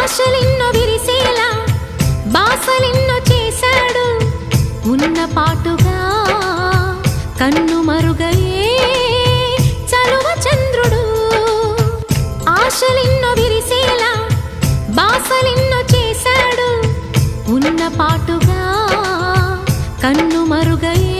ఆశలెన్నో విరిసేలా బాసలెన్నో చేశాడు ఉన్న పాటుగా కన్ను మరుగయే చలువ చంద్రుడు ఆశలెన్నో విరిసేలా బాసలెన్నో చేశాడు ఉన్న పాటుగా కన్ను మరుగయే